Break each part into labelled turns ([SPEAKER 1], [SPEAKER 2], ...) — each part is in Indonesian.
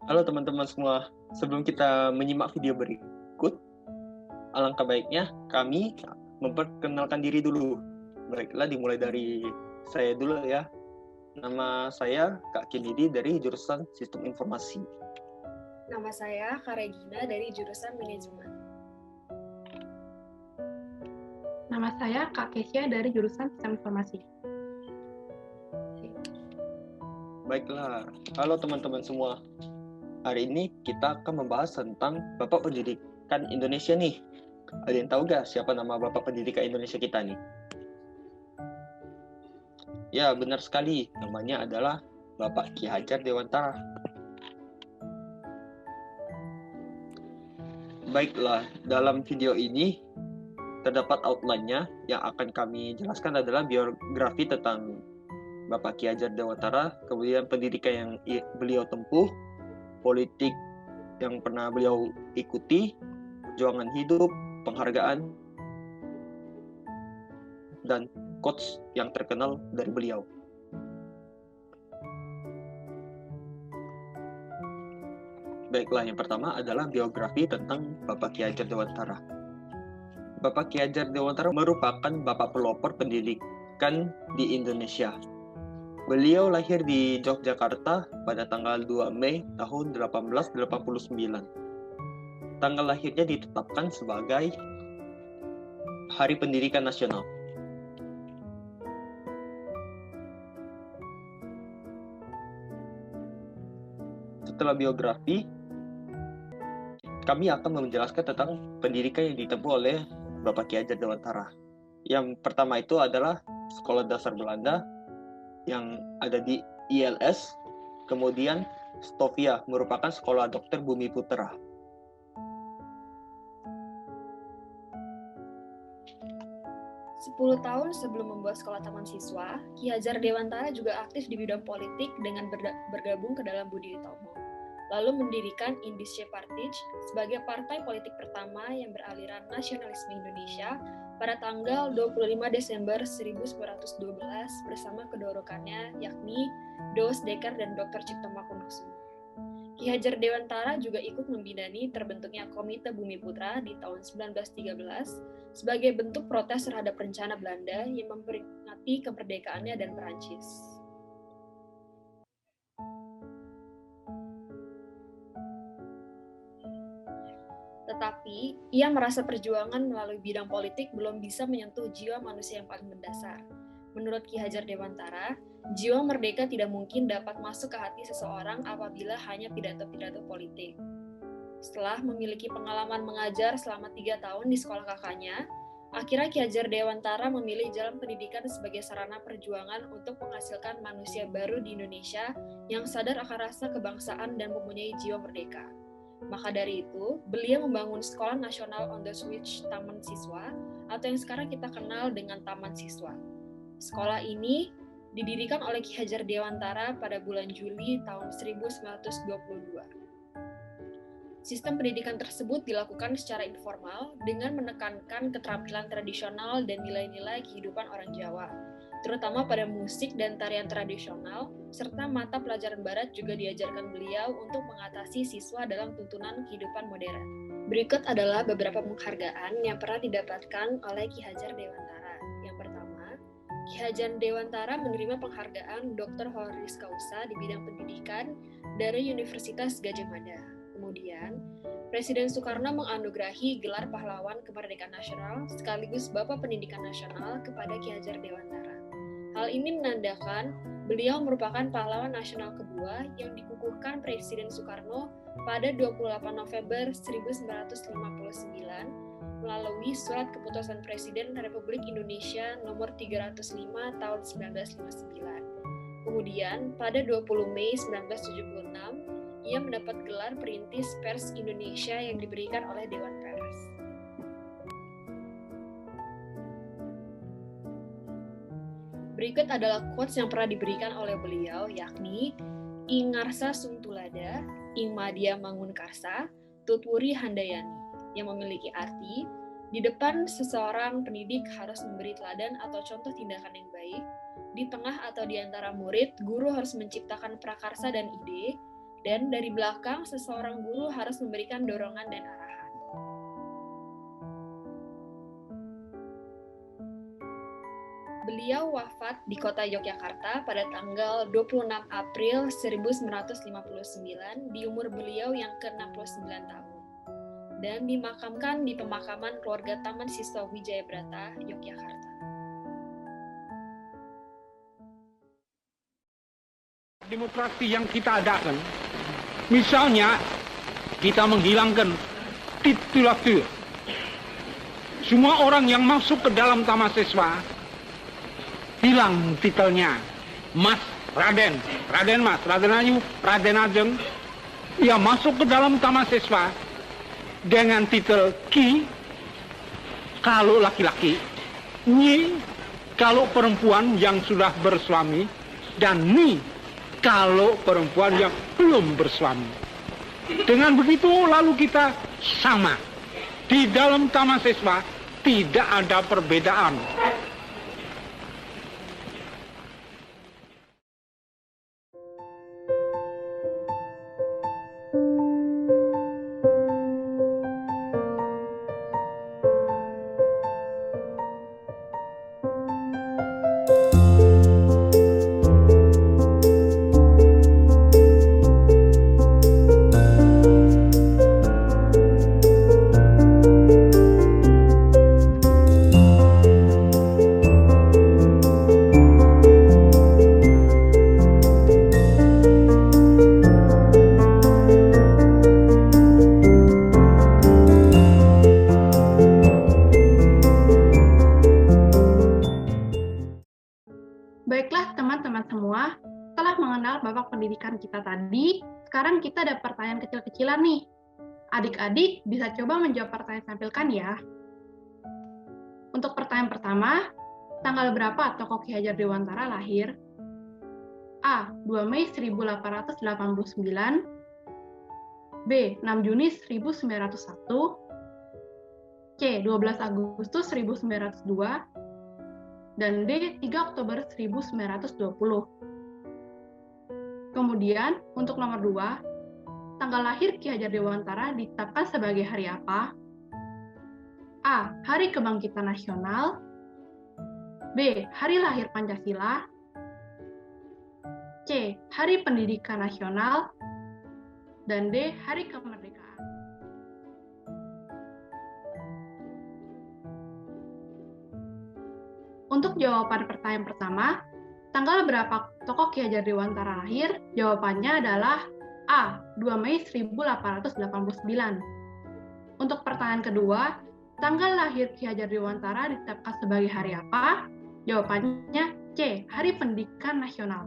[SPEAKER 1] Halo teman-teman semua, sebelum kita menyimak video berikut, alangkah baiknya kami memperkenalkan diri dulu. Baiklah, dimulai dari saya dulu ya. Nama saya Kak Kennedy dari jurusan Sistem Informasi.
[SPEAKER 2] Nama saya Kak Regina dari jurusan Manajemen.
[SPEAKER 3] Nama saya Kak Kesia dari jurusan Sistem Informasi.
[SPEAKER 1] Baiklah, halo teman-teman semua. Hari ini kita akan membahas tentang Bapak Pendidikan Indonesia nih. Ada yang tahu gak siapa nama Bapak Pendidikan Indonesia kita nih? Ya, benar sekali. Namanya adalah Bapak Ki Hajar Dewantara. Baiklah, dalam video ini terdapat outline-nya. Yang akan kami jelaskan adalah biografi tentang Bapak Ki Hajar Dewantara, kemudian pendidikan yang beliau tempuh, politik yang pernah beliau ikuti, perjuangan hidup, penghargaan, dan quotes yang terkenal dari beliau. Baiklah, yang pertama adalah biografi tentang Bapak Ki Hajar Dewantara. Bapak Ki Hajar Dewantara merupakan bapak pelopor pendidikan di Indonesia. Beliau lahir di Yogyakarta pada tanggal 2 Mei tahun 1889. Tanggal lahirnya ditetapkan sebagai Hari Pendidikan Nasional. Setelah biografi, kami akan menjelaskan tentang pendidikan yang ditempuh oleh Bapak Ki Hajar Dewantara. Yang pertama itu adalah Sekolah Dasar Belanda yang ada di ILS, kemudian Stovia merupakan Sekolah Dokter Bumi Putra.
[SPEAKER 2] Sepuluh tahun sebelum membuat sekolah taman siswa, Ki Hajar Dewantara juga aktif di bidang politik dengan bergabung ke dalam Budi Utomo. Lalu mendirikan Indische Partij sebagai partai politik pertama yang beraliran nasionalisme Indonesia pada tanggal 25 Desember 1912 bersama kedorokannya yakni Doos Dekker dan Dr. Cipto Mangunkusumo. Ki Hajar Dewantara juga ikut membidani terbentuknya Komite Bumi Putra di tahun 1913 sebagai bentuk protes terhadap rencana Belanda yang memperingati kemerdekaannya dan Perancis. Tetapi, ia merasa perjuangan melalui bidang politik belum bisa menyentuh jiwa manusia yang paling mendasar. Menurut Ki Hajar Dewantara, jiwa merdeka tidak mungkin dapat masuk ke hati seseorang apabila hanya pidato-pidato politik. Setelah memiliki pengalaman mengajar selama 3 tahun di sekolah kakaknya, akhirnya Ki Hajar Dewantara memilih jalan pendidikan sebagai sarana perjuangan untuk menghasilkan manusia baru di Indonesia yang sadar akan rasa kebangsaan dan mempunyai jiwa merdeka. Maka dari itu, beliau membangun Sekolah Nasional on the Switch Taman Siswa atau yang sekarang kita kenal dengan Taman Siswa. Sekolah ini didirikan oleh Ki Hajar Dewantara pada bulan Juli tahun 1922. Sistem pendidikan tersebut dilakukan secara informal dengan menekankan keterampilan tradisional dan nilai-nilai kehidupan orang Jawa, terutama pada musik dan tarian tradisional, serta mata pelajaran barat juga diajarkan beliau untuk mengatasi siswa dalam tuntunan kehidupan modern. Berikut adalah beberapa penghargaan yang pernah didapatkan oleh Ki Hajar Dewantara. Yang pertama, Ki Hajar Dewantara menerima penghargaan Dr. Honoris Causa di bidang pendidikan dari Universitas Gadjah Mada. Kemudian, Presiden Soekarno menganugerahi gelar pahlawan kemerdekaan nasional sekaligus Bapak Pendidikan Nasional kepada Ki Hajar Dewantara. Hal ini menandakan beliau merupakan pahlawan nasional kedua yang dikukuhkan Presiden Soekarno pada 28 November 1959 melalui Surat Keputusan Presiden Republik Indonesia nomor 305 tahun 1959. Kemudian, pada 20 Mei 1976, ia mendapat gelar Perintis Pers Indonesia yang diberikan oleh Dewan Pers. Berikut adalah quotes yang pernah diberikan oleh beliau, yakni Ing ngarsa sung tulada, ing madya mangun karsa, tutwuri handayani, yang memiliki arti, di depan seseorang pendidik harus memberi teladan atau contoh tindakan yang baik, di tengah atau di antara murid, guru harus menciptakan prakarsa dan ide, dan dari belakang seseorang guru harus memberikan dorongan dan arahan. Beliau wafat di kota Yogyakarta pada tanggal 26 April 1959 di umur beliau yang ke-69 tahun dan dimakamkan di pemakaman keluarga Taman Siswa Wijaya Brata, Yogyakarta.
[SPEAKER 4] Demokrasi yang kita adakan, misalnya kita menghilangkan titulatur. Semua orang yang masuk ke dalam taman siswa hilang titelnya. Mas, Raden, Raden Mas, Raden Ayu, Raden Ajeng. Ia masuk ke dalam taman siswa dengan titel Ki kalau laki-laki, Nyi kalau perempuan yang sudah bersuami, dan Ni kalau perempuan yang belum bersuami. Dengan begitu lalu kita sama. Di dalam taman siswa tidak ada perbedaan.
[SPEAKER 3] Baiklah teman-teman semua, setelah mengenal babak pendidikan kita tadi, sekarang kita ada pertanyaan kecil-kecilan nih. Adik-adik bisa coba menjawab pertanyaan yang tampilkan ya. Untuk pertanyaan pertama, tanggal berapa tokoh Ki Hajar Dewantara lahir? A. 2 Mei 1889, B. 6 Juni 1901, C. 12 Agustus 1902, dan D. 3 Oktober 1920. Kemudian, untuk nomor 2, tanggal lahir Ki Hajar Dewantara ditetapkan sebagai hari apa? A. Hari Kebangkitan Nasional, B. Hari lahir Pancasila, C. Hari Pendidikan Nasional, dan D. Hari Kemerdekaan. Untuk jawaban pertanyaan pertama, tanggal berapa tokoh Ki Hajar Dewantara lahir? Jawabannya adalah A. 2 Mei 1889. Untuk pertanyaan kedua, tanggal lahir Ki Hajar Dewantara ditetapkan sebagai hari apa? Jawabannya C. Hari Pendidikan Nasional.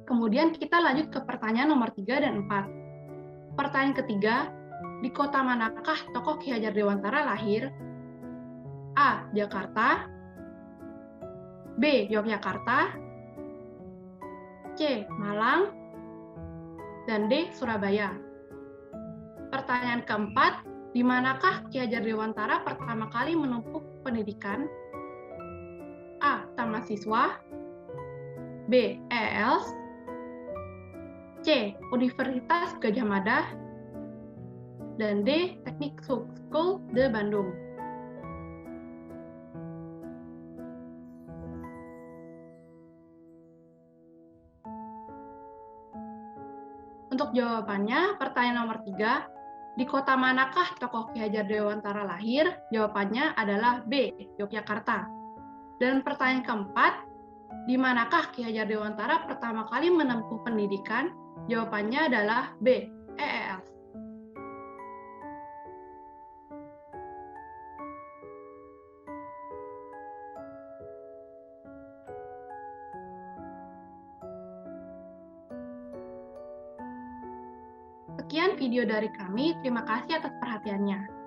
[SPEAKER 3] Kemudian kita lanjut ke pertanyaan nomor 3 dan 4. Pertanyaan ketiga, di kota manakah tokoh Ki Hajar Dewantara lahir? A. Jakarta, B. Yogyakarta, C. Malang, dan D. Surabaya. Pertanyaan keempat, di manakah Ki Hajar Dewantara pertama kali menempuh pendidikan? A. Taman Siswa, B. EELS, C. Universitas Gadjah Mada, dan D. Teknik School de Bandung. Untuk jawabannya, pertanyaan nomor 3, di kota manakah tokoh Ki Hajar Dewantara lahir? Jawabannya adalah B. Yogyakarta. Dan pertanyaan keempat, di manakah Ki Hajar Dewantara pertama kali menempuh pendidikan? Jawabannya adalah B. EELS. Sekian video dari kami, terima kasih atas perhatiannya.